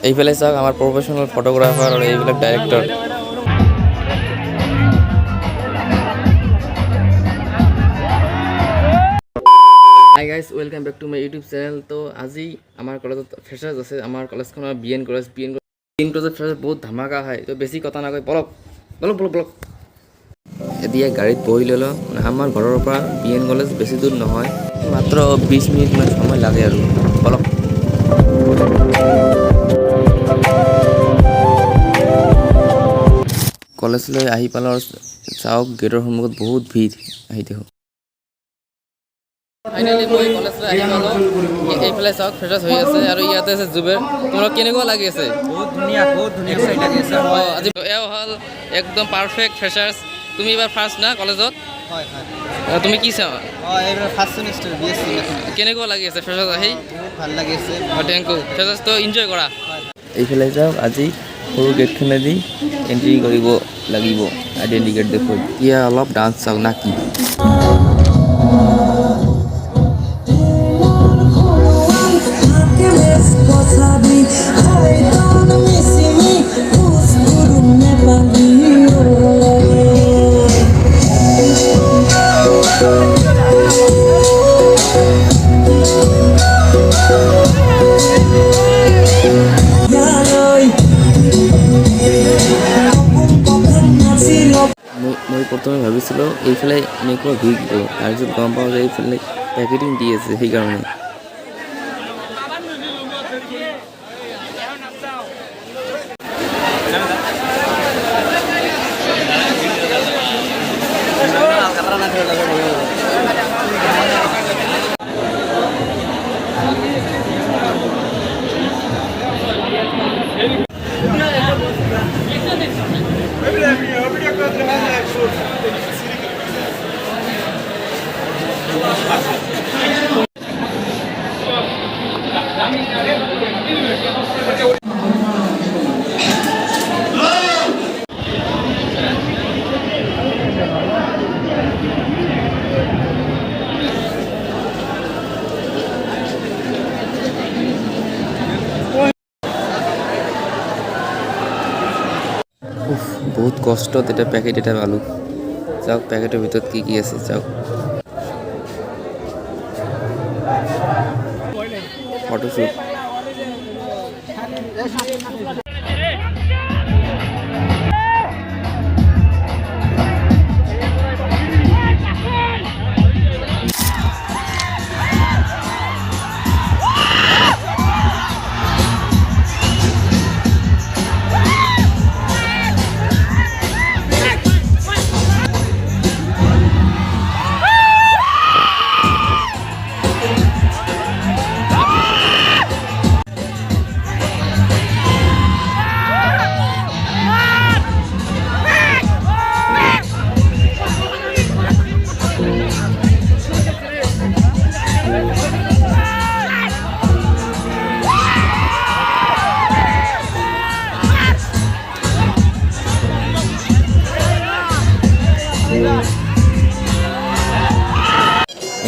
এইফালে চাওক আমাৰ প্ৰফেশ্যনেল ফটোগ্ৰাফাৰ আৰু এইবিলাক director. Hi guys, welcome back to my YouTube channel. তো আজি আমাৰ কলেজত ফ্ৰেচাৰ্ছ আছে। আমাৰ কলেজখনৰ বি এন কলেজত ফ্ৰেচাৰ্ছ বহুত ধামাকা হয়। তো বেছি কথা নকয়, বলক। এতিয়া গাড়ীত বহি ল'লোঁ। আমাৰ ঘৰৰ পৰা বি এন কলেজ বেছি দূৰ নহয়, মাত্ৰ 20 মিনিটমান সময় লাগে আৰু বলক। কলেজলৈ আহি পালোঁ। চাওক গেটৰ সন্মুখত বহুত ভিৰ। আহি দেখোঁ ফাইনেলি মই কলেজলৈ আহি পালোঁ। এইফালে চাওক ফ্ৰেচাৰ্ছ হৈ আছে আৰু ইয়াতে আছে জুবেৰ। তোমালোক কেনেকুৱা লাগি আছে? বহুত ধুনীয়া এক্সাইট লাগি আছে। আজি এয়া হ'ল একদম পাৰফেক্ট ফ্ৰেচাৰ্ছ। তুমি এইবাৰ ফাৰ্ষ্ট না কলেজত? হয়। তুমি কি চাওঁ? এইবাৰ ফাৰ্ষ্ট ছেমিষ্টাৰ BSc মেথমেটিক্স। কেনেকুৱা লাগি আছে ফ্ৰেচাৰ্ছ আহি? বহুত ভাল লাগি আছে। Thank you. ফ্ৰেচাৰ্ছটো এনজয় কৰা। এইফালে যাওক, আজি সৰু গেটখনেদি এণ্ট্ৰি কৰিব লাগিব। আইডেণ্টি কাৰ্ড দেখুৱাই এতিয়া অলপ ডান্স চাওক না কি। মই প্ৰথমে ভাবিছিলোঁ এইফালে এনেকুৱা ভিৰ দিব, তাৰপিছত গম পাওঁ যে এইফালে পেকেটিং দি আছে সেইকাৰণে। বহুত কষ্টত এটা পেকেট এটা পালোঁ। চাওক পেকেটের ভিতর কি আছে চাওক। ফটোশুট।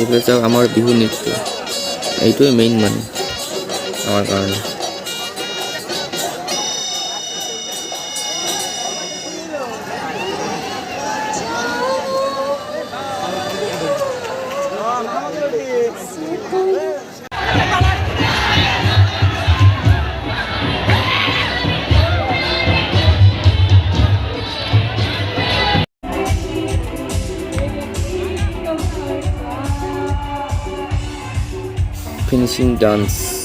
এইফালে চাওক আমাৰ বিহু নৃত্য, এইটোৱে মেইন মানে আমাৰ কাৰণে। Finishing dance.